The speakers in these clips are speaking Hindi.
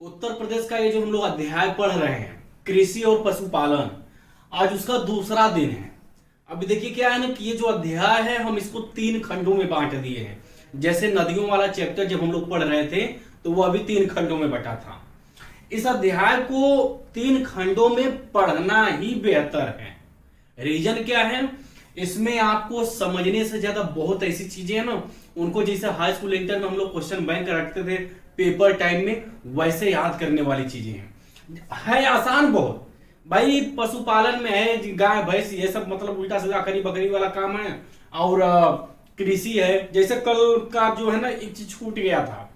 उत्तर प्रदेश का ये जो हम लोग अध्याय पढ़ रहे हैं कृषि और पशुपालन, आज उसका दूसरा दिन है। अभी देखिए क्या है ना कि ये जो अध्याय है हम इसको 3 खंडों में बांट दिए हैं। जैसे नदियों वाला चैप्टर जब हम लोग पढ़ रहे थे तो वो अभी 3 खंडों में बटा था। इस अध्याय को 3 खंडों में पढ़ना ही बेहतर है। रीजन क्या है, इसमें आपको समझने से ज्यादा बहुत ऐसी चीजें हैं ना, उनको जैसे हाई स्कूल इंटर में हम लोग क्वेश्चन बैंक रखते थे पेपर टाइम में, वैसे याद करने वाली चीजें हैं। है आसान बहुत भाई, पशुपालन में है गाय भैंस ये सब, मतलब उल्टा सीधा खरी बकरी वाला काम है। और कृषि है, जैसे कल का जो है ना एक चीज छूट गया था,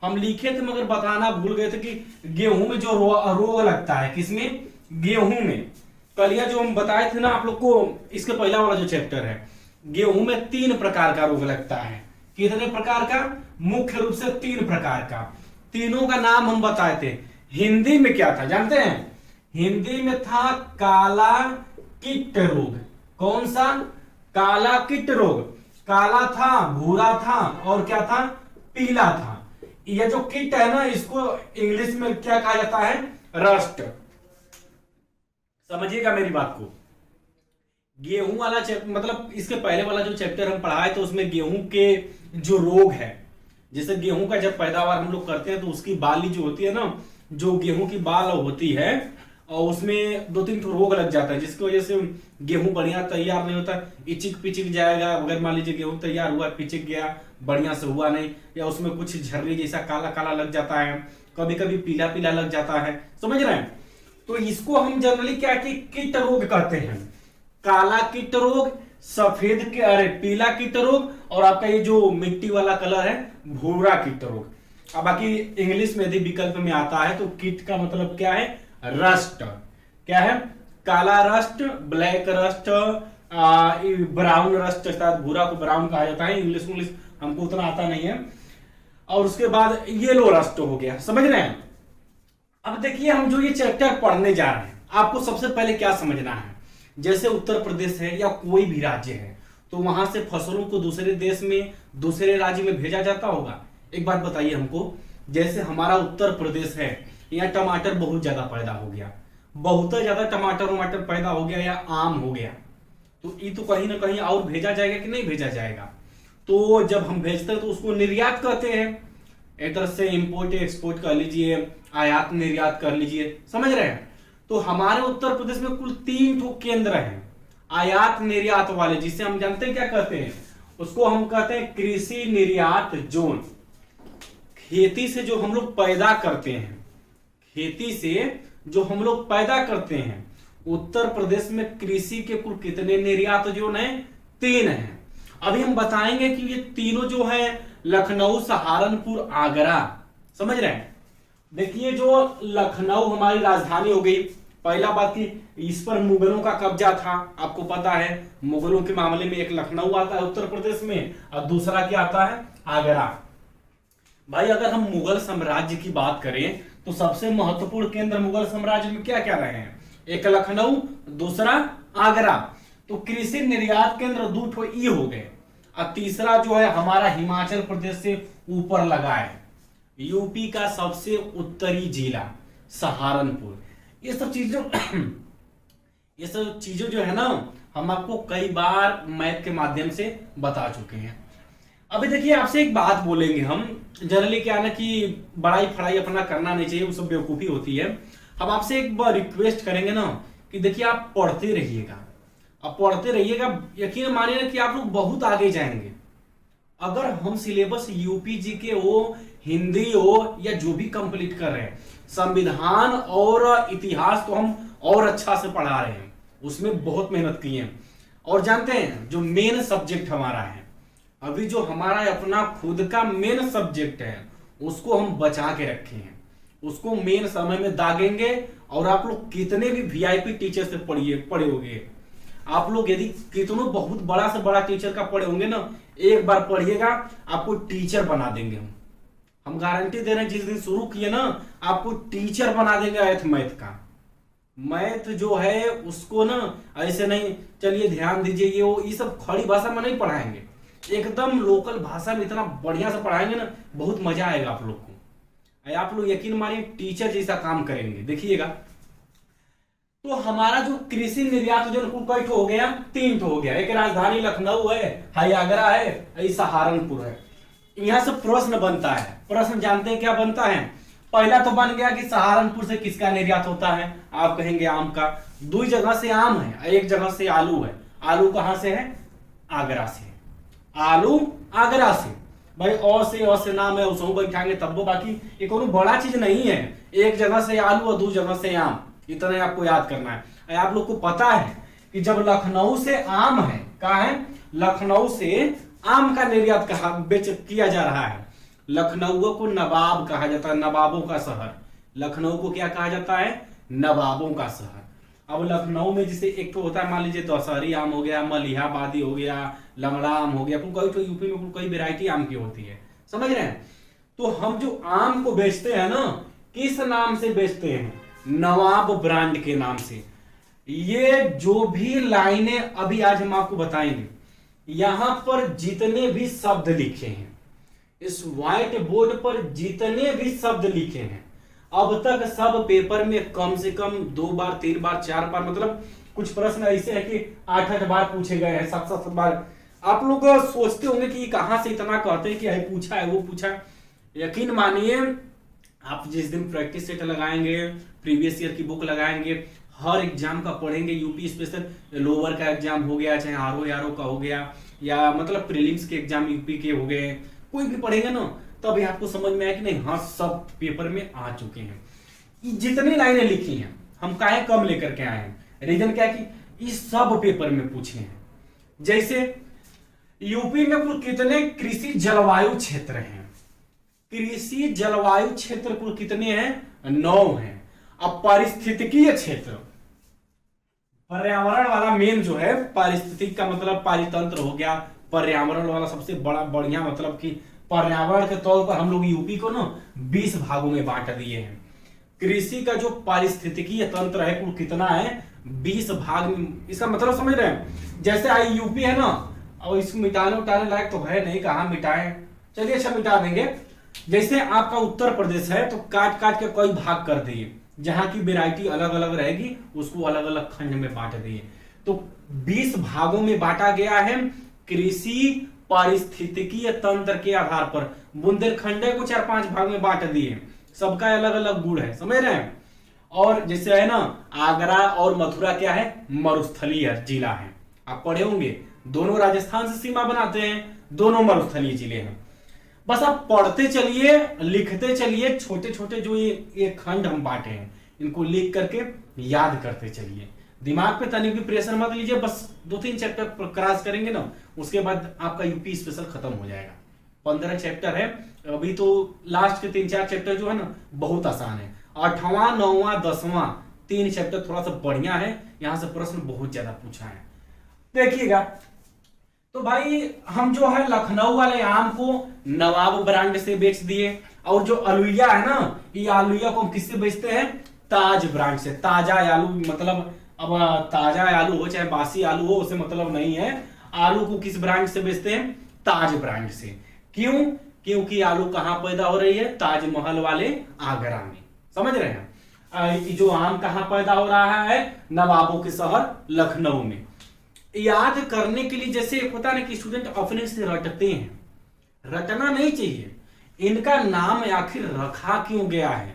हम लिखे थे मगर बताना भूल गए थे कि गेहूं में जो रोग लगता है, किसमें, गेहूं में। कल यह जो हम बताए थे ना आप लोग को, इसके पहला वाला जो चैप्टर है, गेहूं में 3 प्रकार का रोग लगता है। कितने प्रकार का, मुख्य रूप से 3 प्रकार का। तीनों का नाम हम बताए थे। हिंदी में क्या था जानते हैं, हिंदी में था काला कीट रोग। कौन सा, काला कीट रोग। काला था, भूरा था और क्या था, पीला था। यह जो कीट है ना, इसको इंग्लिश में क्या कहा जाता है, रस्ट। समझिएगा मेरी बात को। गेहूं वाला चैप्टर, मतलब इसके पहले वाला जो चैप्टर हम पढ़ाए तो उसमें गेहूं के जो रोग है, जैसे गेहूं का जब पैदावार हम लोग करते हैं तो उसकी बाली जो होती है ना, जो गेहूं की बाल होती है, और उसमें 2-3 रोग लग जाता है, जिसकी वजह से गेहूं बढ़िया तैयार नहीं होता, इचिक पिचिक जाएगा। अगर मान लीजिए गेहूं तैयार हुआ, पिचिक गया, बढ़िया से हुआ नहीं, या उसमें कुछ झर्री जैसा काला काला लग जाता है, कभी कभी पीला पीला लग जाता है। समझ रहे हैं, तो इसको हम जनरली क्या कीट रोग कहते हैं। काला कीट रोग, सफेद के अरे पीला कीट रोग, और आपका ये जो मिट्टी वाला कलर है भूरा कीट रोग। अब बाकी इंग्लिश में यदि विकल्प में आता है तो कीट का मतलब क्या है, रस्ट। क्या है, काला rust, black rust, brown rust, शायद भूरा को ब्राउन कहा जाता है। इंग्लिश हमको उतना आता नहीं है। और उसके बाद येलो रस्ट हो गया। समझ रहे हैं। अब देखिए हम जो ये चैप्टर पढ़ने जा रहे हैं, आपको सबसे पहले क्या समझना है, जैसे उत्तर प्रदेश है या कोई भी राज्य है तो वहां से फसलों को दूसरे देश में, दूसरे राज्य में भेजा जाता होगा। एक बात बताइए हमको, जैसे हमारा उत्तर प्रदेश है, यहाँ टमाटर बहुत ज्यादा पैदा हो गया, बहुत ज्यादा टमाटर पैदा हो गया या आम हो गया, तो ये तो कहीं ना कहीं और भेजा जाएगा कि नहीं भेजा जाएगा। तो जब हम भेजते हैं तो उसको निर्यात कहते हैं। एक तरह से इंपोर्ट एक्सपोर्ट कर लीजिए, आयात निर्यात कर लीजिए। समझ रहे हैं। तो हमारे उत्तर प्रदेश में कुल 3 केंद्र हैं आयात निर्यात वाले, जिसे हम जानते हैं क्या कहते हैं, उसको हम कहते हैं कृषि निर्यात जोन। खेती से जो हम लोग पैदा करते हैं, खेती से जो हम लोग पैदा करते हैं, उत्तर प्रदेश में कृषि के कुल कितने निर्यात जोन है, 3 हैं। अभी हम बताएंगे कि ये तीनों जो है लखनऊ, सहारनपुर, आगरा। समझ रहे हैं। देखिए जो लखनऊ हमारी राजधानी हो गई। पहला बात की इस पर मुगलों का कब्जा था, आपको पता है। मुगलों के मामले में एक लखनऊ आता है उत्तर प्रदेश में, और दूसरा क्या आता है, आगरा। भाई अगर हम मुगल साम्राज्य की बात करें तो सबसे महत्वपूर्ण केंद्र मुगल साम्राज्य में क्या क्या रहे हैं, एक लखनऊ, दूसरा आगरा। तो कृषि निर्यात केंद्र 2 ये हो गए, और तीसरा जो है हमारा हिमाचल प्रदेश से ऊपर लगा है, यूपी का सबसे उत्तरी जिला सहारनपुर। ये सब चीजों जो है ना, हम आपको कई बार मैथ के माध्यम से बता चुके हैं। अभी देखिए आपसे एक बात बोलेंगे हम, जनरली क्या है ना कि बड़ाई फड़ाई अपना करना नहीं चाहिए, वो सब बेवकूफी होती है। हम आपसे एक बार रिक्वेस्ट करेंगे ना कि देखिए आप पढ़ते रहिएगा, अब पढ़ते रहिएगा, यकीन मानिए ना कि आप लोग बहुत आगे जाएंगे। अगर हम सिलेबस यूपी जी के हो, हिंदी हो, या जो भी कंप्लीट कर रहे हैं, संविधान और इतिहास तो हम और अच्छा से पढ़ा रहे हैं, उसमें बहुत मेहनत की है। और जानते हैं जो मेन सब्जेक्ट हमारा है, अभी जो हमारा अपना खुद का मेन सब्जेक्ट है, उसको हम बचा के रखे हैं, उसको मेन समय में दागेंगे। और आप लोग कितने भी वीआईपी टीचर से पढ़े होंगे, आप लोग यदि कितनों बहुत बड़ा से बड़ा टीचर का पढ़े होंगे ना, एक बार पढ़िएगा आपको टीचर बना देंगे हम गारंटी दे रहे हैं। जिस दिन शुरू किए ना, आपको टीचर बना देंगे मैथ का। मैथ जो है उसको ना ऐसे नहीं, चलिए ध्यान दीजिए, ये सब खड़ी भाषा में नहीं पढ़ाएंगे, एकदम लोकल भाषा में इतना बढ़िया से पढ़ाएंगे ना, बहुत मजा आएगा आप लोग को। आप लोग यकीन मानिए टीचर जैसा काम करेंगे। देखिएगा, तो हमारा जो कृषि निर्यात जो कई हो गया, 3 हो गया। एक राजधानी लखनऊ है, हाई आगरा है, हाई सहारनपुर है। यहां से प्रश्न बनता है। प्रश्न जानते हैं क्या बनता है? पहला तो बन गया कि सहारनपुर से किसका निर्यात होता है? आप कहेंगे आम का। 2 जगह से आम है, 1 जगह से आलू है। आलू कहां से है? आगरा से। आलू आगरा से। भाई और से नाम है, उसको बैठाएंगे तब वो, बाकी ये कोई बड़ा चीज नहीं है। 1 जगह से आलू और 2 जगह से आम, इतना आपको याद करना है। आप लोग को पता है कि जब लखनऊ से आम है, कहा है? लखनऊ से आम का निर्यात किया जा रहा है। लखनऊ को नवाब कहा जाता है, नवाबों का शहर। लखनऊ को क्या कहा जाता है? नवाबों का शहर। अब लखनऊ में जैसे एक तो होता है, मान लीजिए दशहरी आम हो गया, मलिहाबादी हो गया, लंगड़ा आम हो गया, कोई तो यूपी में कोई वैरायटी आम की होती है, समझ रहे हैं? तो हम जो आम को बेचते हैं ना, किस नाम से बेचते हैं? नवाब ब्रांड के नाम से। ये जो भी लाइनें अभी आज हम आपको बताएंगे, यहां पर जितने भी शब्द लिखे हैं, इस व्हाइट बोर्ड पर जितने भी शब्द लिखे हैं, अब तक सब पेपर में कम से कम 2 बार, 3 बार, 4 बार, मतलब कुछ प्रश्न ऐसे है कि 8-8 बार पूछे गए हैं, 7-7 बार। आप लोग सोचते होंगे कि कहां से इतना कहते हैं कि है पूछा है, वो पूछा है। यकीन मानिए, आप जिस दिन प्रैक्टिस सेट लगाएंगे, प्रीवियस ईयर की बुक लगाएंगे, हर एग्जाम का पढ़ेंगे, यूपी स्पेशल लोअर का एग्जाम हो गया, चाहे आरओ का हो गया, या मतलब प्रीलिम्स के एग्जाम यूपी के हो गए, कोई भी पढ़ेंगे ना, तब आपको समझ में आया कि नहीं, हाँ सब पेपर में आ चुके हैं। जितनी लाइनें लिखी हैं, हम काहे कम लेकर के आए हैं? रीजन क्या है कि इस सब पेपर में पूछे हैं। जैसे यूपी में कुल कितने कृषि जलवायु क्षेत्र हैं? कृषि जलवायु क्षेत्र कुल कितने हैं? 9 हैं। अब पारिस्थितिकीय क्षेत्र, पर्यावरण वाला मेन जो है, पारिस्थितिक का मतलब पारितंत्र हो गया, पर्यावरण वाला सबसे बड़ा बढ़िया, मतलब कि पर्यावरण के तौर पर हम लोग यूपी को ना 20 भागों में बांट दिए हैं। कृषि का जो पारिस्थितिकीय तंत्र है कुल कितना है? 20 भाग में। इसका मतलब समझ रहे हैं? जैसे आई यूपी है ना, और इसको मिटाने उटाने लायक तो है नहीं, कहां मिटाएं, चलिए अच्छा मिटा देंगे। जैसे आपका उत्तर प्रदेश है, तो काट काट के कई भाग कर दिए, जहां की वेराइटी अलग अलग रहेगी, उसको अलग अलग खंड में बांट दिए। तो 20 भागों में बांटा गया है कृषि पारिस्थितिकीय तंत्र के आधार पर। बुंदेलखंड को 4-5 भाग में बांट दिए, सबका अलग अलग गुण है, समझ रहे हैं? और जैसे है ना, आगरा और मथुरा क्या है? मरुस्थलीय जिला है। आप पढ़े होंगे, दोनों राजस्थान से सीमा बनाते हैं, दोनों मरुस्थलीय जिले हैं। बस आप पढ़ते चलिए, लिखते चलिए, छोटे छोटे जो ये खंड हम बांटे हैं, इनको लिख करके याद करते चलिए। दिमाग पे तनिक भी प्रेशर मत लीजिए, बस 2-3 चैप्टर क्रॉस करेंगे ना, उसके बाद आपका यूपी स्पेशल खत्म हो जाएगा। 15 चैप्टर है अभी, तो लास्ट के 3-4 चैप्टर जो है ना बहुत आसान है। 8वां, 9वां, 10वां 3 चैप्टर थोड़ा सा बढ़िया है, यहां से प्रश्न बहुत ज्यादा पूछा है। देखिएगा, तो भाई हम जो है लखनऊ वाले आम को नवाब ब्रांड से बेच दिए, और जो आलूया है ना, ये आलूया को हम किससे बेचते हैं? ताज ब्रांड से। ताजा आलू, मतलब अब ताजा आलू हो चाहे बासी आलू हो, उसे मतलब नहीं है। आलू को किस ब्रांड से बेचते हैं? ताज ब्रांड से। क्यों? क्योंकि आलू कहां पैदा हो रही है? ताजमहल वाले आगरा में, समझ रहे हैं? जो आम कहां पैदा हो रहा है? नवाबों के शहर लखनऊ में। याद करने के लिए जैसे होता है कि स्टूडेंट अपने से रटते हैं, रटना नहीं चाहिए। इनका नाम आखिर रखा क्यों गया है?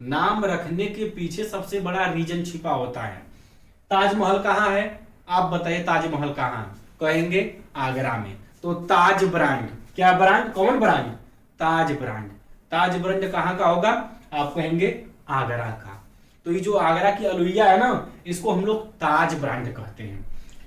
नाम रखने के पीछे सबसे बड़ा रीजन छिपा होता है। ताजमहल कहां है? आप बताइए, ताजमहल कहां है? कहेंगे आगरा में। तो ताज ब्रांड, क्या ब्रांड? कौन ब्रांड? ताज ब्रांड। ताज ब्रांड कहां का होगा? आप कहेंगे आगरा का। तो ये जो आगरा की अलुइया है ना, इसको हम लोग ताज ब्रांड कहते हैं।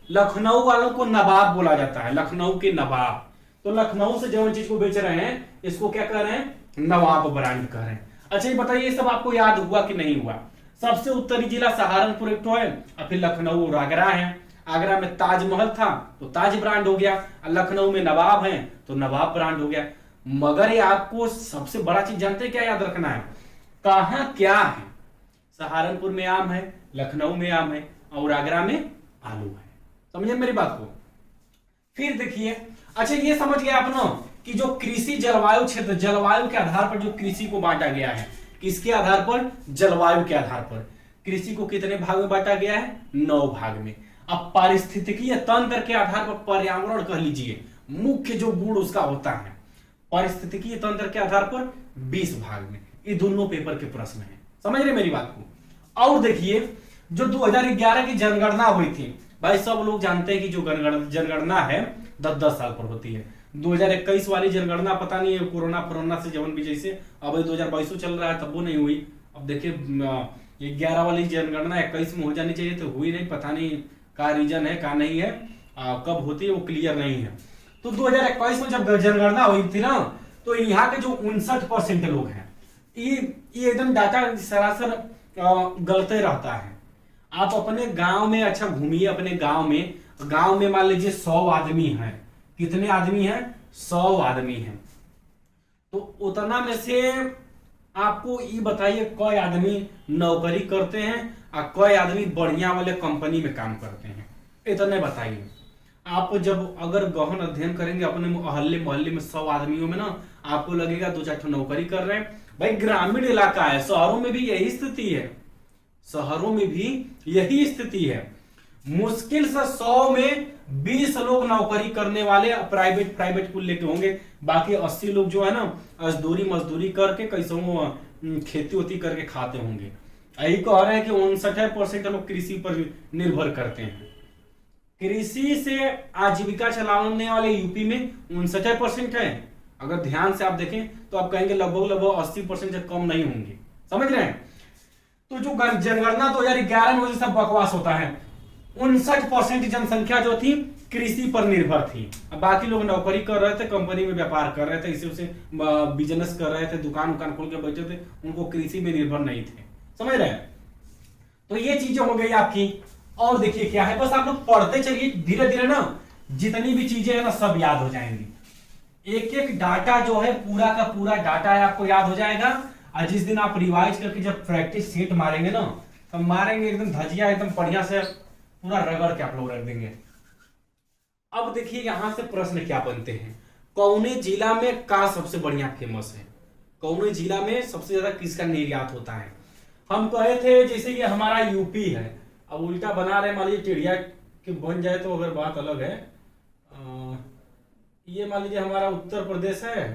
लखनऊ वालों को नवाब बोला जाता है, लखनऊ के नवाब। तो लखनऊ से जो चीज को बेच रहे हैं, इसको क्या कह रहे हैं? नवाब ब्रांड कह रहे हैं। अच्छा ये बताइए, ये सब आपको याद हुआ कि नहीं हुआ? सबसे उत्तरी जिला सहारनपुर एक तो है, और फिर लखनऊ और आगरा है। आगरा में ताजमहल था तो ताज ब्रांड हो गया, और लखनऊ में नवाब है तो नवाब ब्रांड हो गया। मगर ये आपको सबसे बड़ा चीज जानते हैं क्या याद रखना है? कहां क्या है? सहारनपुर में आम है, लखनऊ में आम है, और आगरा में आलू है। समझे मेरी बात को? फिर देखिए, अच्छा ये समझ गए आप ना कि जो कृषि जलवायु क्षेत्र, जलवायु के आधार पर जो कृषि को बांटा गया है, किसके आधार पर? जलवायु के आधार पर कृषि को कितने भाग में बांटा गया है? 9 भाग में। अब पारिस्थितिकीय तंत्र के आधार पर, पर्यावरण कह लीजिए, मुख्य जो गुण उसका होता है, पारिस्थितिकीय तंत्र के आधार पर 20 भाग में। ये दोनों पेपर के प्रश्न हैं, समझ रहे मेरी बात को। और देखिए जो 2011 की जनगणना हुई थी, भाई सब लोग जानते हैं कि जो जनगणना है 10-10 साल पर होती है। 2021 वाली जनगणना पता नहीं है, कोरोना से जवन भी जैसे अब 2022 चल रहा है तब वो नहीं हुई। अब देखिए 11 वाली जनगणना 21 में हो जानी चाहिए, तो हुई नहीं, पता नहीं का रीजन है का नहीं है, कब होती है वो क्लियर नहीं है। तो 2021 में जब जनगणना हुई थी ना, तो यहाँ के जो 59% लोग हैं, ये एकदम डाटा सरासर गलत रहता है। आप अपने गांव में अच्छा घूमिए, अपने गांव में मान लीजिए 100 आदमी हैं, कितने आदमी हैं? 100 आदमी हैं। तो उतना में से आपको ये बताइए कई आदमी नौकरी करते हैं और कई आदमी बढ़िया वाले कंपनी में काम करते हैं, इतने बताइए। आप जब अगर गहन अध्ययन करेंगे अपने मोहल्ले में 100 आदमियों में ना, आपको लगेगा 2-4 नौकरी कर रहे हैं। भाई ग्रामीण इलाका है, शहरों में भी यही स्थिति है, शहरों में भी यही स्थिति है। मुश्किल से 100 में 20 लोग नौकरी करने वाले प्राइवेट को लेके होंगे, बाकी 80 लोग जो है ना मजदूरी करके कैसों खेती होती करके खाते होंगे। यही कह रहे हैं कि 59% लोग कृषि पर निर्भर करते हैं। कृषि से आजीविका चलाने वाले यूपी में 59% है। अगर ध्यान से आप देखें तो आप कहेंगे लगभग 80% से कम नहीं होंगे, समझ रहे हैं। तो जो जनगणना 2011 में सब बकवास होता है। 59% जनसंख्या जो थी कृषि पर निर्भर थी, अब बाकी लोग नौकरी कर रहे थे, कंपनी में व्यापार कर रहे थे, इसी से बिजनेस कर रहे थे, दुकान खोल के बैठे थे, उनको कृषि में निर्भर नहीं थे, समझ रहे हैं। तो ये चीजें हो गई आपकी। और देखिए क्या है, बस आप लोग पढ़ते चलिए, धीरे धीरे ना जितनी भी चीजें है ना सब याद हो जाएंगी। एक एक डाटा जो है पूरा का पूरा डाटा है आपको याद हो जाएगा। और जिस दिन आप रिवाइज करके जब प्रैक्टिस सेट मारेंगे ना, तो मारेंगे एकदम धजिया, एकदम बढ़िया से पूरा रगड़ के आप लोग रख देंगे। अब देखिए यहां से प्रश्न क्या बनते हैं, कौने जिला में का सबसे बढ़िया फेमस है, कौने जिला में सबसे ज्यादा किसका निर्यात होता है। हम कहे थे जैसे ये हमारा यूपी है, अब उल्टा बना रहे, मान लीजिए टेढ़िया के बन जाए तो अगर बात अलग है। ये मान लीजिए हमारा उत्तर प्रदेश है,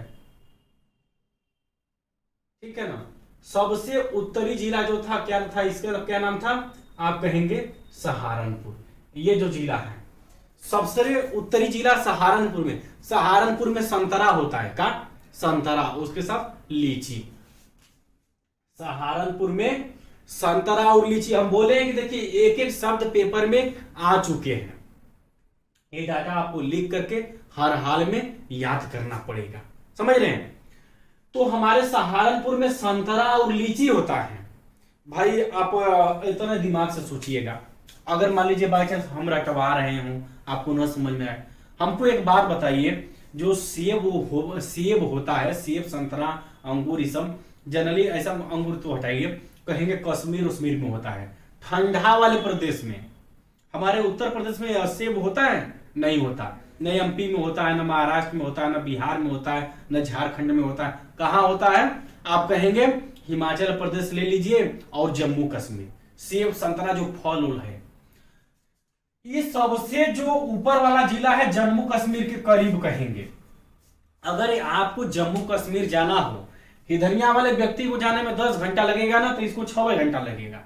ठीक है ना। सबसे उत्तरी जिला जो था क्या था, इसका क्या नाम था, आप कहेंगे सहारनपुर। ये जो जिला है सबसे उत्तरी जिला सहारनपुर में संतरा होता है, का संतरा, उसके साथ लीची। सहारनपुर में संतरा और लीची। हम बोले हैं कि देखिए एक एक शब्द पेपर में आ चुके हैं, ये डाटा आपको लिख करके हर हाल में याद करना पड़ेगा, समझ रहे हैं। तो हमारे सहारनपुर में संतरा और लीची होता है। भाई आप इतना दिमाग से सोचिएगा, अगर मान लीजिए बाई चांस हम रटवा रहे हूं, आपको न समझ में आए, हमको एक बात बताइए, जो सेब होता है, सेब संतरा अंगूर ये सब जनरली ऐसा, अंगूर तो हटाइए, कहेंगे कश्मीर उश्मीर में होता है, ठंडा वाले प्रदेश में। हमारे उत्तर प्रदेश में सेब होता है? नहीं होता, न एमपी में होता है, न महाराष्ट्र में होता है, न बिहार में होता है, न झारखंड में होता है। कहां होता है? आप कहेंगे हिमाचल प्रदेश ले लीजिए और जम्मू कश्मीर। सेब संतरा जो फल उल है, ये सबसे जो ऊपर वाला जिला है जम्मू कश्मीर के करीब कहेंगे। अगर आपको जम्मू कश्मीर जाना हो, इधरिया वाले व्यक्ति को जाने में 10 घंटा लगेगा ना, तो इसको 6 घंटा लगेगा,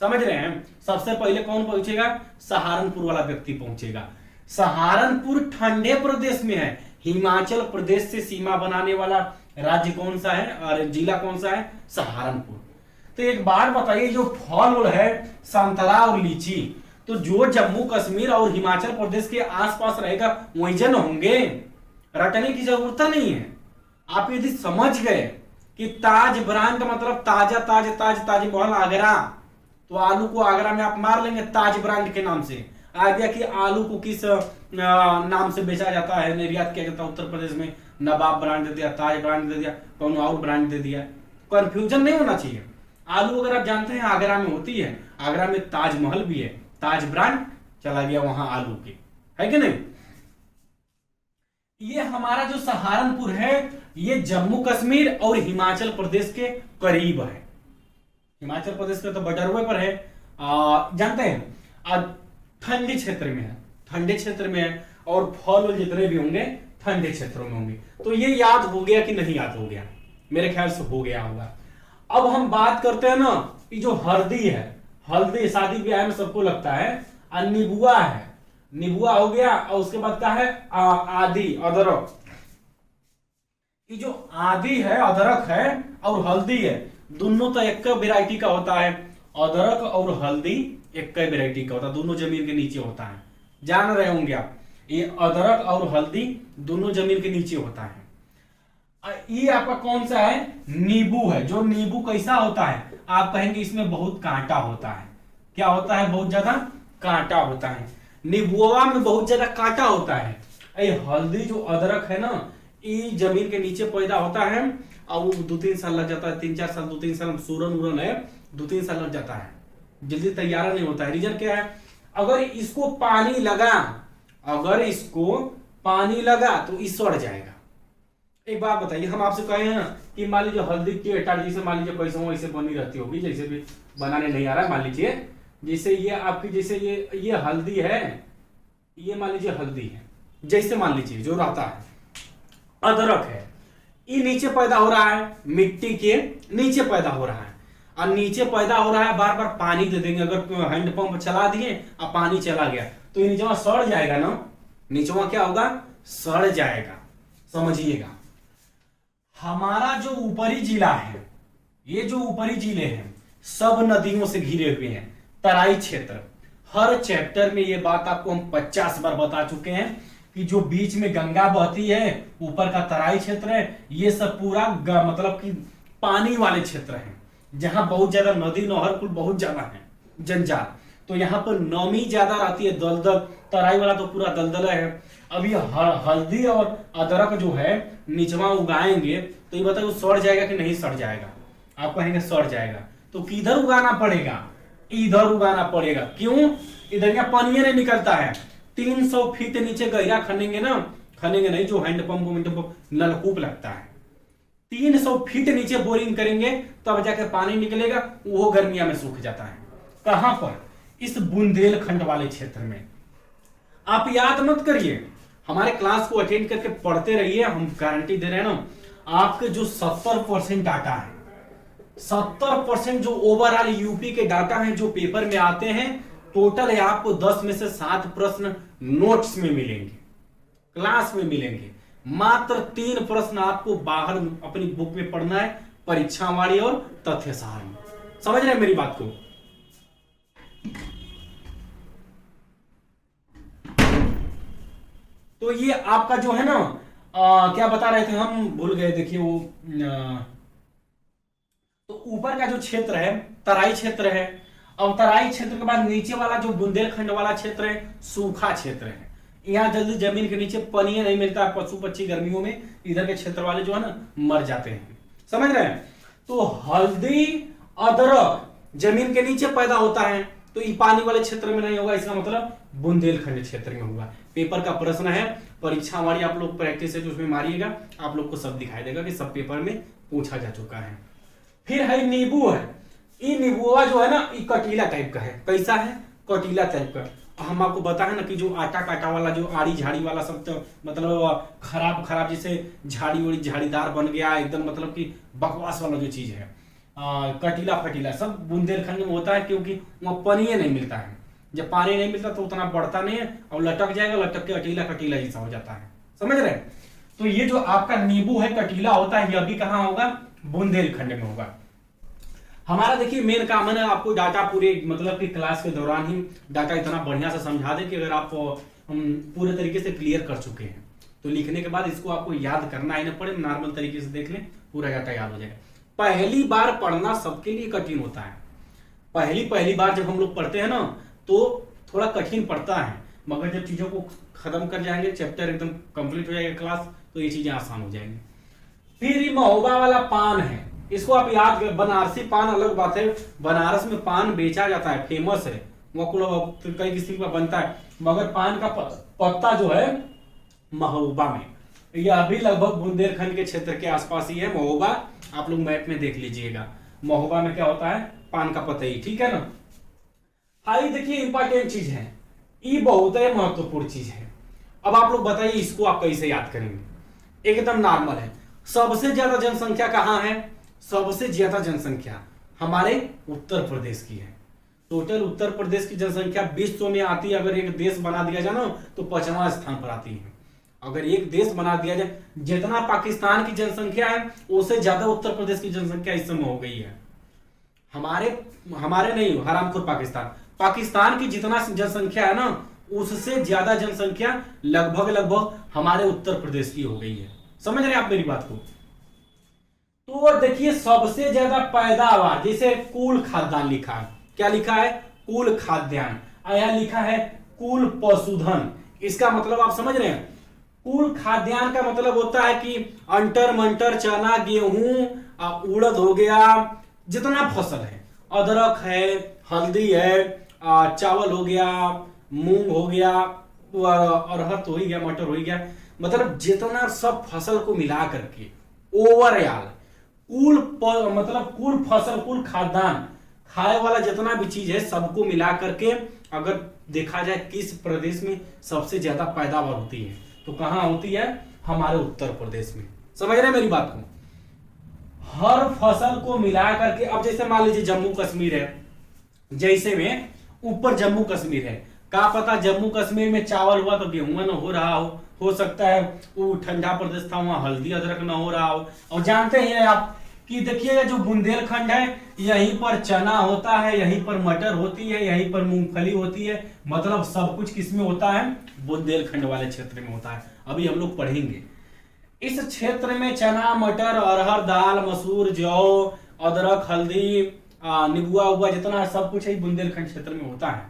समझ रहे हैं। सबसे पहले कौन पहुंचेगा? सहारनपुर वाला व्यक्ति पहुंचेगा। सहारनपुर ठंडे प्रदेश में है, हिमाचल प्रदेश से सीमा बनाने वाला राज्य कौन सा है और जिला कौन सा है? सहारनपुर। तो एक बात बताइए, जो फल है संतरा और लीची, तो जो जम्मू कश्मीर और हिमाचल प्रदेश के आसपास रहेगा वही जन होंगे, रटने की जरूरत नहीं है। आप यदि समझ गए कि ताज ब्रांड का मतलब ताजा ताजमहल आगरा, तो आलू को आगरा में आप मार लेंगे ताज ब्रांड के नाम से। आ गया कि आलू को किस नाम से बेचा जाता है, निर्यात किया जाता है उत्तर प्रदेश में, नवाब ब्रांड दे दिया, ताज ब्रांड दे दिया, कौन और ब्रांड दे दिया। कंफ्यूजन नहीं होना चाहिए। आलू अगर आप जानते हैं आगरा में होती है, आगरा में ताजमहल भी है, ताज ब्रांड चला गया वहां आलू के, है कि नहीं। ये हमारा जो सहारनपुर है ये जम्मू कश्मीर और हिमाचल प्रदेश के करीब है। हिमाचल प्रदेश के तो बॉर्डर पर है, जानते हैं। ठंडे क्षेत्र में है, ठंडे क्षेत्र में है, और फल जितने भी होंगे ठंडे क्षेत्रों में होंगे। तो ये याद हो गया कि नहीं याद हो गया? मेरे ख्याल से हो गया होगा। अब हम बात करते हैं ना कि जो हल्दी है, हल्दी शादी ब्याह में सबको लगता है, और नीबुआ है, नीबुआ हो गया, और उसके बाद क्या है आदि, अदरक। ये जो आदि है, अदरक है और हल्दी है, दोनों तो एक वेराइटी का होता है। अदरक और हल्दी एक वेराइटी का होता है, दोनों जमीन के नीचे होता है। जान रहे होंगे आप, ये अदरक और हल्दी दोनों जमीन के नीचे होता है। ये आपका कौन सा है? नींबू है। जो नींबू कैसा होता है? आप कहेंगे इसमें बहुत कांटा होता है। क्या होता है? बहुत ज्यादा कांटा होता है। नींबुआ में बहुत ज्यादा कांटा होता है। ये हल्दी जो अदरक है ना, ये जमीन के नीचे पैदा होता है, और वो 2-3 साल लग जाता है, 3-4 साल, 2-3 साल सूरन उरन है, 2-3 साल लग जाता है, जल्दी तैयार नहीं होता है। रीजन क्या है? अगर इसको पानी लगा, अगर इसको पानी लगा तो ये सड़ जाएगा। एक बात बताइए, हम आपसे कहे हैं ना कि मान लीजिए हल्दी की अटार, जैसे मान लीजिए कैसे हो ऐसे बनी रहती होगी, जैसे भी बनाने नहीं आ रहा है, मान लीजिए जैसे ये आपकी, जैसे ये हल्दी है, ये मान लीजिए हल्दी है, जैसे मान लीजिए जो रहता है अदरक है, ये नीचे पैदा हो रहा है, मिट्टी के नीचे पैदा हो रहा है, और नीचे पैदा हो रहा है, बार बार पानी दे देंगे। अगर हैंडपंप चला दिए और पानी चला गया तो ये नीचवा सड़ जाएगा ना, नीचवा क्या होगा? सड़ जाएगा। समझिएगा, हमारा जो ऊपरी जिला है, ये जो ऊपरी जिले हैं सब नदियों से घिरे हुए हैं, तराई क्षेत्र। हर चैप्टर में ये बात आपको हम 50 बार बता चुके हैं कि जो बीच में गंगा बहती है, ऊपर का तराई क्षेत्र है, ये सब पूरा मतलब कि पानी वाले क्षेत्र हैं, जहां बहुत ज्यादा नदी नहर कुल बहुत ज्यादा है, जंजाल। तो यहाँ पर नमी ज्यादा रहती है, दलदल। तराई वाला तो पूरा दलदल है। अब ये हल्दी और अदरक जो है निचवा उगाएंगे तो ये बताओ सड़ जाएगा कि नहीं सड़ जाएगा? आप कहेंगे सड़ जाएगा। तो किधर उगाना पड़ेगा? इधर उगाना पड़ेगा। क्यों? इधर क्या पानी नहीं निकलता है? 300 फीट नीचे गहरा खनेंगे ना, खनेंगे नहीं, जो हैंडपंप नलकूप लगता है, 300 फीट नीचे बोरिंग करेंगे तब जाके पानी निकलेगा, वो गर्मिया में सूख जाता है। कहां पर? इस बुंदेलखंड वाले क्षेत्र में। आप याद मत करिए, हमारे क्लास को अटेंड करके पढ़ते रहिए, हम गारंटी दे रहे हैं ना, आपके जो 70% डाटा है, 70% जो ओवरऑल यूपी के डाटा हैं जो पेपर में आते हैं, टोटल है आपको 10 में से 7 प्रश्न नोट्स में मिलेंगे, क्लास में मिलेंगे। मात्र 3 प्रश्न आपको बाहर अपनी बुक में पढ़ना है, परीक्षावाणी और तथ्य सार में। समझ रहे हैं मेरी बात को? तो ये आपका जो है ना, क्या बता रहे थे हम, भूल गए। देखिए वो तो ऊपर का जो क्षेत्र है तराई क्षेत्र है, और तराई क्षेत्र के बाद नीचे वाला जो बुंदेलखंड वाला क्षेत्र है सूखा क्षेत्र है। यहाँ जल्दी जमीन के नीचे पानी नहीं मिलता, पशु पक्षी गर्मियों में इधर के क्षेत्र वाले जो है ना मर जाते हैं। समझ रहे हैं? तो हल्दी अदरक जमीन के नीचे पैदा होता है, तो ये पानी वाले क्षेत्र में नहीं होगा, इसका मतलब बुंदेलखंड क्षेत्र में होगा। पेपर का प्रश्न है, परीक्षा वाली आप लोग प्रैक्टिस है जो उसमें मारिएगा, आप लोग को सब दिखाई देगा कि सब पेपर में पूछा जा चुका है। फिर है नींबू है। ये नींबुआ जो है ना, ये कटीला टाइप का है। कैसा है? कटीला टाइप का। हम आपको बताए ना कि जो आटा काटा वाला, जो आड़ी झाड़ी वाला सब, तो मतलब खराब खराब जैसे झाड़ी उड़ी झाड़ीदार बन गया एकदम, मतलब कि बकवास वाला जो चीज है, कटीला फटीला सब बुंदेलखंड में होता है, क्योंकि वहां पानी नहीं मिलता है। जब पानी नहीं मिलता तो उतना बढ़ता नहीं है, और लटक जाएगा, लटक के अटीला कटीला जैसा हो जाता है। समझ रहे हैं? तो ये जो आपका नींबू है कटीला होता है, यह भी कहां होगा? बुंदेलखंड में होगा। हमारा देखिए मेन काम है ना, आपको डाटा पूरे मतलब कि क्लास के दौरान ही डाटा इतना बढ़िया से समझा दे कि अगर आप पूरे तरीके से क्लियर कर चुके हैं तो लिखने के बाद इसको आपको याद करना ही ना पड़े, नॉर्मल तरीके से देख लें, पूरा डाटा याद हो जाएगा। पहली बार पढ़ना सबके लिए कठिन होता है। पहली बार जब हम लोग पढ़ते हैं ना तो थोड़ा कठिन पड़ता है, मगर जब चीजों को खत्म कर जाएंगे, चैप्टर एकदम कंप्लीट हो जाएगा क्लास, तो ये चीजें आसान हो जाएंगी। फिर ये महोबा वाला पान है, इसको आप याद कर। बनारसी पान अलग बात है, बनारस में पान बेचा जाता है, फेमस है, वो कई किस्म का बनता है, मगर पान का पत्ता जो है महोबा में, यह भी लगभग बुंदेलखंड के क्षेत्र के आसपास ही है। महोबा आप लोग मैप में देख लीजिएगा, महोबा में क्या होता है, पान का पतई, ठीक है ना। हाँ, ये देखिए इंपॉर्टेंट चीज है, ये बहुत ही महत्वपूर्ण चीज है। अब आप लोग बताइए इसको आप कैसे याद करेंगे। एकदम नॉर्मल है। सबसे ज्यादा जनसंख्या कहाँ है, सबसे ज्यादा जनसंख्या हमारे उत्तर प्रदेश की है। टोटल उत्तर प्रदेश की जनसंख्या विश्व में आती है, अगर एक देश बना दिया जाए ना तो 5वां स्थान पर आती है। अगर एक देश बना दिया जाए, जितना पाकिस्तान की जनसंख्या है उससे ज्यादा उत्तर प्रदेश की जनसंख्या इस समय हो गई है। हमारे नहीं, हरामखोर पाकिस्तान की जितना जनसंख्या है ना उससे ज्यादा जनसंख्या लगभग हमारे उत्तर प्रदेश की हो गई है। समझ रहे हैं आप मेरी बात को। तो देखिए सबसे ज्यादा पैदावार, जैसे कुल खाद्यान्न लिखा है, क्या लिखा है, कुल खाद्यान्न, यहाँ लिखा है कुल पशुधन। इसका मतलब आप समझ रहे हैं, कुल खाद्यान्न का मतलब होता है कि अंटर मंटर, चना, गेहूं, उड़द हो गया, जितना फसल है, अदरक है, हल्दी है, चावल हो गया, मूंग हो गया, अरहर तो हो ही गया, मटर हो ही गया, मतलब जितना सब फसल को मिला करके ओवरऑल कुल फसल, कुल खाद्यान्न, खाए वाला जितना भी चीज है सबको मिला करके अगर देखा जाए किस प्रदेश में सबसे ज्यादा पैदावार होती है तो कहां होती है, हमारे उत्तर प्रदेश में। समझ रहे हैं मेरी बात को। हर फसल को मिला करके, अब जैसे मान लीजिए जम्मू कश्मीर है, जैसे में ऊपर जम्मू कश्मीर है, क्या पता जम्मू कश्मीर में चावल हुआ तो गेहूं न हो रहा हो सकता है वो ठंडा प्रदेश था वहां हल्दी अदरक न हो रहा हो। और जानते हैं आप कि देखिएगा जो बुंदेलखंड है यहीं पर चना होता है, यहीं पर मटर होती है, यहीं पर मूंगफली होती है, मतलब सब कुछ किसमें होता है, बुंदेलखंड वाले क्षेत्र में होता है। अभी हम लोग पढ़ेंगे इस क्षेत्र में चना, मटर, अरहर दाल, मसूर, जौ, अदरक, हल्दी, निबुआ उबुआ जितना सब कुछ है बुंदेलखंड क्षेत्र में होता है।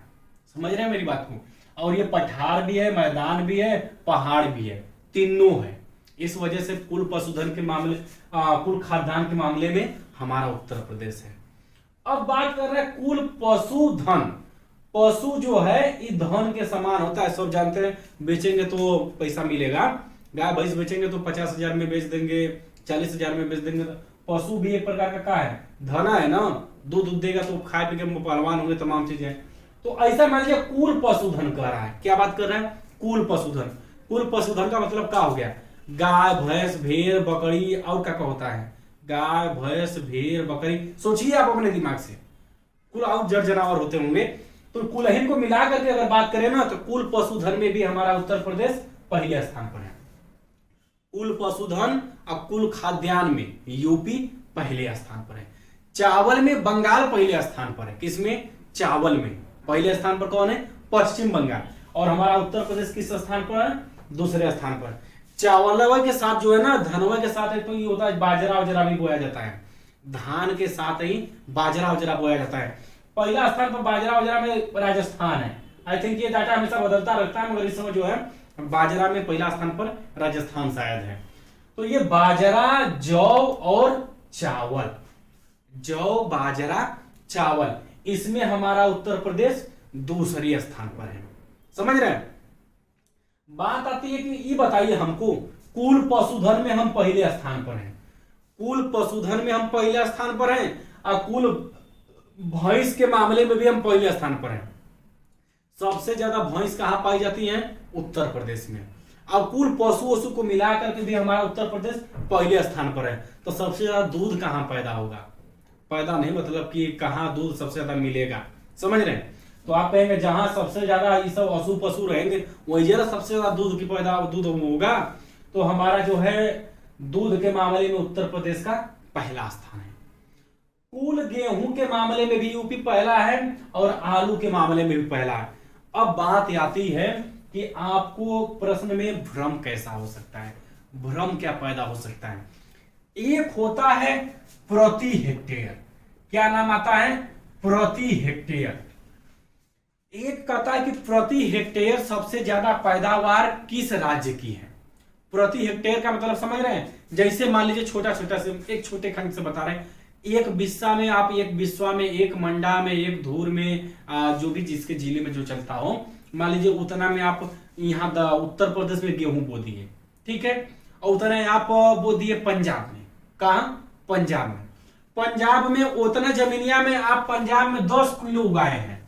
समझ रहे हैं मेरी बात को। और ये पठार भी है, मैदान भी है, पहाड़ भी है, तीनों है। इस वजह से कुल पशुधन के मामले, कुल खाद्यान्न के मामले में हमारा उत्तर प्रदेश है। अब बात कर रहे हैं कुल पशुधन। पशु जो है ये धन के समान होता है, सब जानते हैं। बेचेंगे तो पैसा मिलेगा, गाय भैंस बेचेंगे तो 50,000 में बेच देंगे, 40,000 में बेच देंगे। पशु भी एक प्रकार का क्या है, धन है ना, दूध देगा तो खाए पी के पहलवान होंगे, तमाम चीजें। तो ऐसा मान लीजिए कुल पशुधन कह रहा है। क्या बात कर रहे हैं, कुल पशुधन। कुल पशुधन का मतलब क्या हो गया, गाय भैंस भेड़ बकरी, और क्या होता है, गाय भैंस भेड़ बकरी, सोचिए आप अपने दिमाग से, कुल और जड़ जानवर होते होंगे। तो कुल को मिला करके अगर बात करें ना तो कुल पशुधन में भी हमारा उत्तर प्रदेश पहले स्थान पर है। कुल पशुधन और कुल खाद्यान्न में यूपी पहले स्थान पर है। चावल में बंगाल पहले स्थान पर है। किसमें, चावल में पहले स्थान पर कौन है, पश्चिम बंगाल। और हमारा उत्तर प्रदेश किस स्थान पर है, दूसरे स्थान पर। चावलवा के साथ जो है ना, धनवा के साथ है तो ये होता है बाजरा वजरा भी बोया जाता है। धान के साथ ही बाजरा वजरा बोया जाता है। पहला स्थान पर बाजरा वजरा में राजस्थान है। आई थिंक ये डाटा हमेशा बदलता रहता है, मगर इस समय जो है बाजरा में पहला स्थान पर राजस्थान शायद है। तो ये बाजरा, जौ और चावल, जौ बाजरा चावल, इसमें हमारा उत्तर प्रदेश दूसरे स्थान पर है। समझ रहे हैं। बात आती है कि ये बताइए हमको, कुल पशुधन में हम पहले स्थान पर हैं, कुल पशुधन में हम पहले स्थान पर हैं, और कुल भैंस के मामले में भी हम पहले स्थान पर हैं। सबसे ज्यादा भैंस कहां पाई जाती है, उत्तर प्रदेश में। अब कुल पशु को मिला करके भी हमारा उत्तर प्रदेश पहले स्थान पर है। तो सबसे ज्यादा दूध कहां पैदा होगा, पैदा नहीं मतलब कि कहां दूध सबसे ज्यादा मिलेगा। समझ रहे हैं। तो आप कहेंगे जहां सबसे ज्यादा ये सब पशु पशु रहेंगे वही जरा सबसे ज्यादा दूध की दूध होगा। तो हमारा जो है दूध के मामले में उत्तर प्रदेश का पहला स्थान है। कुल गेहूं के मामले में भी यूपी पहला है और आलू के मामले में भी पहला है। अब बात आती है कि आपको प्रश्न में भ्रम कैसा हो सकता है, भ्रम क्या पैदा हो सकता है। एक होता है प्रति हेक्टेयर, क्या नाम आता है, प्रति हेक्टेयर। एक कहता है कि प्रति हेक्टेयर सबसे ज्यादा पैदावार किस राज्य की है। प्रति हेक्टेयर का मतलब समझ रहे हैं, जैसे मान लीजिए छोटा छोटा से एक छोटे खंड से बता रहे हैं, एक बिस्सा में आप, एक बिस्वा में, एक मंडा में, एक धूर में, जो भी जिसके जिले में जो चलता हो, मान लीजिए उतना में आप यहाँ उत्तर प्रदेश में गेहूं बो दिए, ठीक है। और उतना ही आप बो दिए पंजाब में। कहा? पंजाब में। पंजाब में उतना जमीनिया में आप पंजाब में 10 किलो उगाए हैं,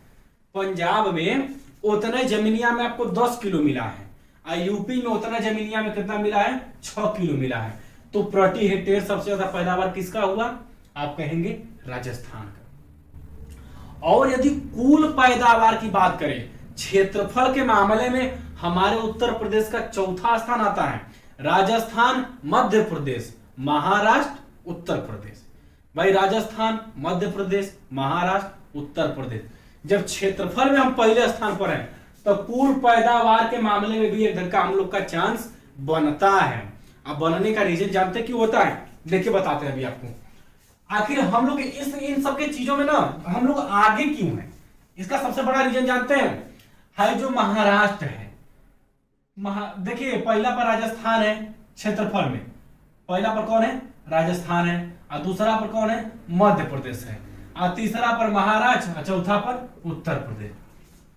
पंजाब में उतना जमीनिया में आपको 10 किलो मिला है, और यूपी में उतना जमीनिया में कितना मिला है? 6 किलो मिला है। तो प्रति हेक्टेयर सबसे ज्यादा पैदावार किसका हुआ? आप कहेंगे राजस्थान का। और यदि कुल पैदावार की बात करें, क्षेत्रफल के मामले में हमारे उत्तर प्रदेश का चौथा स्थान आता है। राजस्थान, मध्य प्रदेश, महाराष्ट्र, उत्तर प्रदेश। भाई राजस्थान, मध्य प्रदेश, महाराष्ट्र, उत्तर प्रदेश। जब क्षेत्रफल में हम पहले स्थान पर हैं, तो कुल पैदावार के मामले में भी एक धक्का हम लोग का चांस बनता है। अब बनने का रीजन जानते क्यों होता है? देखिए बताते हैं अभी आपको। आखिर हम लोग इन सब के चीजों में ना हम लोग आगे क्यों हैं? इसका सबसे बड़ा रीजन जानते हैं? है जो महाराष्ट्र है। देखिए पहला पर राजस्थान है क्षेत्रफल में, पहला पर कौन है? राजस्थान है, और दूसरा पर कौन है? मध्य प्रदेश है, और तीसरा पर महाराष्ट्र, और चौथा पर उत्तर प्रदेश।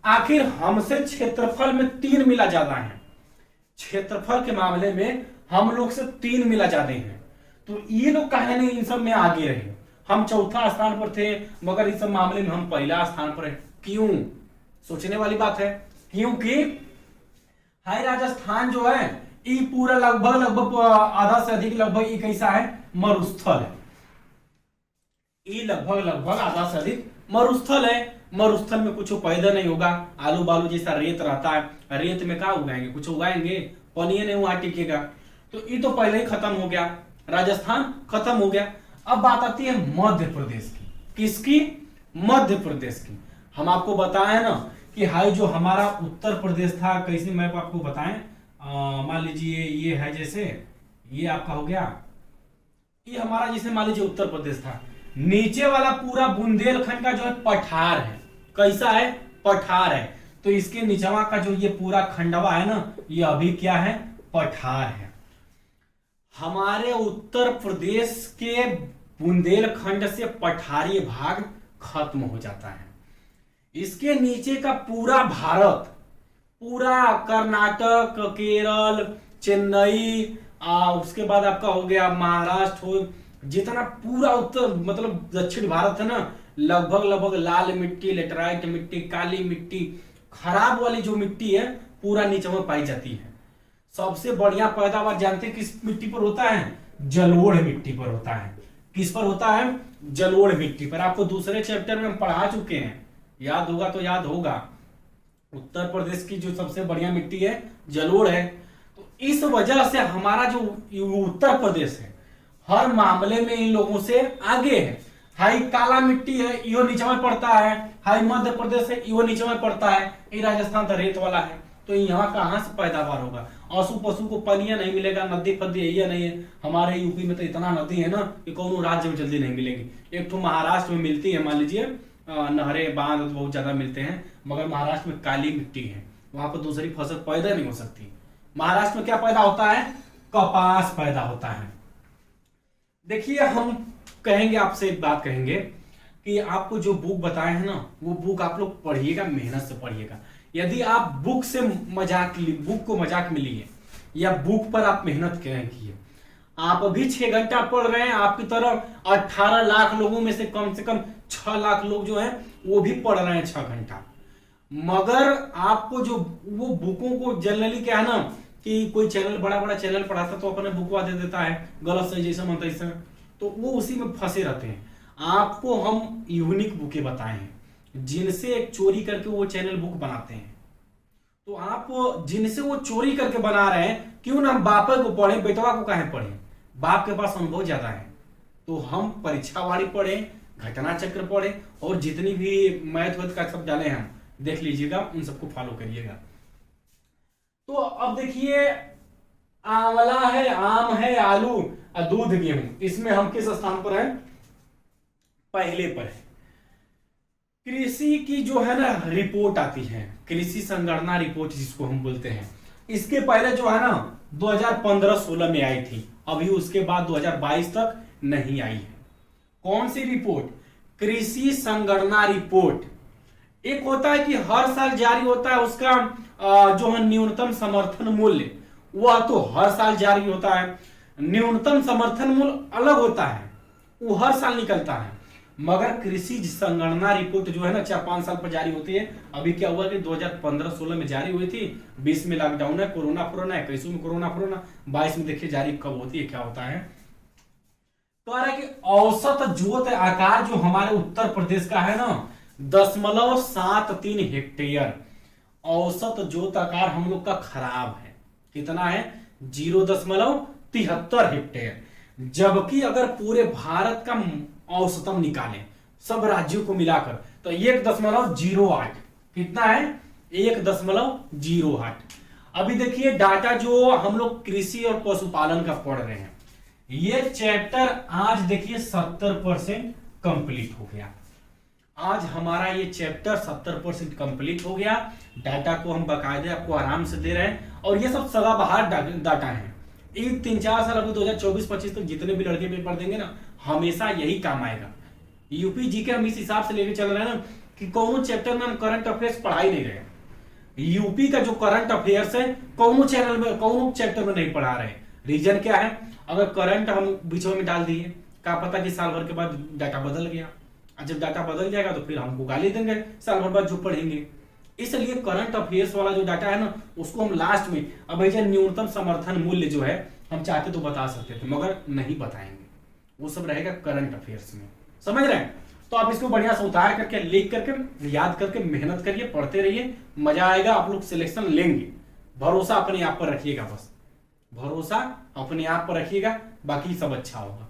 आखिर हमसे क्षेत्रफल में 3 मिला ज्यादा है, क्षेत्रफल के मामले में हम लोग से 3 मिला ज्यादा है। तो ये लोग कहे नहीं इन सब में आगे रहे, हम चौथा स्थान पर थे, मगर इस सब मामले में हम पहला स्थान पर है। क्यों? सोचने वाली बात है। क्योंकि हाई राजस्थान जो है ये पूरा लगभग आधा से अधिक लगभग ये कैसा है? मरुस्थल है। ये लगभग आधा से अधिक मरुस्थल है। मरुस्थल में कुछ पैदा नहीं होगा, आलू बालू जैसा रेत रहता है, रेत में क्या उगाएंगे? कुछ उगाएंगे? पानी नहीं वहां टिकेगा। तो ये तो पहले ही खत्म हो गया, राजस्थान खत्म हो गया। अब बात आती है मध्य प्रदेश की। किसकी? मध्य प्रदेश की। हम आपको बताएं ना कि हाई जो हमारा उत्तर प्रदेश था, कैसे मैं आपको बताएं, मान लीजिए ये है, जैसे ये आपका हो गया, ये हमारा जैसे मान लीजिए उत्तर प्रदेश था, नीचे वाला पूरा बुंदेलखंड का जो है पठार है। कैसा है? पठार है। तो इसके नीचवा का जो ये पूरा खंडवा है ना, ये अभी क्या है? पठार है। हमारे उत्तर प्रदेश के बुंदेलखंड से पठारी भाग खत्म हो जाता है। इसके नीचे का पूरा भारत, पूरा कर्नाटक, केरल, चेन्नई, उसके बाद आपका हो गया महाराष्ट्र, हो जितना पूरा उत्तर मतलब दक्षिण भारत है ना, लगभग लाल मिट्टी, लेटराइट मिट्टी, काली मिट्टी, खराब वाली जो मिट्टी है पूरा नीचे में पाई जाती है। सबसे बढ़िया पैदावार जानते हैं किस मिट्टी पर होता है? जलोढ़ मिट्टी पर होता है। किस पर होता है? जलोढ़ मिट्टी पर। आपको दूसरे चैप्टर में हम पढ़ा चुके हैं, याद होगा तो याद होगा। उत्तर प्रदेश की जो सबसे बढ़िया मिट्टी है जलोढ़ है। तो इस वजह से हमारा जो उत्तर प्रदेश है हर मामले में इन लोगों से आगे है। हाई काला मिट्टी है, यो नीचे में पड़ता है। हाई मध्य प्रदेश है, यो नीचे में पड़ता है। ये राजस्थान तो रेत वाला है, तो यहाँ कहाँ से पैदावार होगा? आंसू पशु को पानी नहीं मिलेगा, नदी फदी यही नहीं है। हमारे यूपी में तो इतना नदी है ना कि कौन राज्य में जल्दी नहीं मिलेगी। एक तो महाराष्ट्र में मिलती है, मान लीजिए नहरे बांध बहुत ज्यादा मिलते हैं, मगर महाराष्ट्र में काली मिट्टी है, वहां पर दूसरी फसल पैदा नहीं हो सकती। महाराष्ट्र में क्या पैदा होता है? कपास पैदा होता है। देखिए हम कहेंगे आपसे एक बात कहेंगे कि आपको जो बुक बताए हैं ना, वो बुक आप लोग पढ़िएगा, मेहनत से पढ़िएगा। यदि आप बुक को मजाक में लिए या बुक पर आप मेहनत किए, आप अभी 6 घंटा पढ़ रहे हैं, आपकी तरह 18 लाख लोगों में से कम 6 लाख लोग जो हैं वो भी पढ़ रहे हैं 6 घंटा। मगर आपको जो वो बुकों को जनरली क्या है ना कि कोई चैनल बड़ा चैनल पढ़ाता तो अपने बुकवा दे देता है, गलत सही जैसा मन तैसा, तो वो उसी में फंसे रहते हैं। आपको हम यूनिक बुकें बताए हैं जिनसे चोरी करके वो चैनल बुक बनाते हैं। तो आप जिनसे वो चोरी करके बना रहे हैं, क्यों ना हम बाप को पढ़े, बेटवा को काहे पढ़े? बाप के पास अनुभव ज्यादा है, तो हम परीक्षावाड़ी पढ़े, घटना चक्र पढ़े, और जितनी भी मैथ वैथ का सब डाले हैं देख लीजिएगा, उन सबको फॉलो करिएगा। तो अब देखिए, आंवला है, आम है, आलू और दूध, गेहूं, इसमें हम किस स्थान पर हैं? पहले पर है। कृषि की जो है ना रिपोर्ट आती है, कृषि संगणना रिपोर्ट जिसको हम बोलते हैं, इसके पहले जो है ना 2015-16 में आई थी, अभी उसके बाद 2022 तक नहीं आई है। कौन सी रिपोर्ट? कृषि संगणना रिपोर्ट। एक होता है कि हर साल जारी होता है उसका जो है न्यूनतम समर्थन मूल्य, वह तो हर साल जारी होता है। न्यूनतम समर्थन मूल्य अलग होता है, वो हर साल निकलता है। मगर कृषि संगणना रिपोर्ट जो है ना 4-5 साल पर जारी होती है। अभी क्या हुआ कि 2015-16 में जारी हुई थी, 20 में लॉकडाउन है, कोरोना है, 21 में कोरोना, 22 में देखिए जारी कब होती है, क्या होता है। तो आ रहा है कि औसत जोत आकार जो हमारे उत्तर प्रदेश का है ना 0.73 हेक्टेयर औसत जोत आकार हम लोग का खराब है। कितना है? 0.73 हेक्टेयर। जबकि अगर पूरे भारत का औसतम निकालें सब राज्यों को मिलाकर तो 1.08। कितना है? 1.08। अभी देखिए डाटा जो हम लोग कृषि और पशुपालन का पढ़ रहे हैं, ये चैप्टर आज देखिए 70% कंप्लीट हो गया। आज हमारा ये चैप्टर 70% कंप्लीट हो गया। डाटा को हम बाकायदे आपको आराम से दे रहे हैं और ये सब सदाबहार डाटा है। एक 3-4 साल अभी 2024-25 तक जितने भी लड़के पेपर देंगे ना हमेशा यही काम आएगा। यूपी जी के हम इस हिसाब से लेके चल रहे हैं ना कि कौन चैप्टर में हम करंट अफेयर्स पढ़ा ही नहीं रहे। यूपी का जो करंट अफेयर्स है कौन चैनल में कौन चैप्टर में नहीं पढ़ा रहे। रीजन क्या है? अगर करंट हम बीचों में डाल दिए, क्या पता कि साल भर के बाद डाटा बदल गया, और जब डाटा बदल जाएगा तो फिर हमको गाली देंगे साल भर बाद जो पढ़ेंगे। इसलिए करंट अफेयर्स वाला जो डाटा है ना उसको हम लास्ट में, अब न्यूनतम समर्थन मूल्य जो है हम चाहते तो बता सकते थे मगर नहीं बताएंगे, वो सब रहेगा करंट अफेयर्स में। समझ रहे हैं? तो आप इसको बढ़िया से उतार करके लिख करके याद करके मेहनत करिए, पढ़ते रहिए, मजा आएगा, आप लोग सिलेक्शन लेंगे। भरोसा अपने आप पर रखिएगा, बस भरोसा अपने आप पर रखिएगा, बाकी सब अच्छा होगा।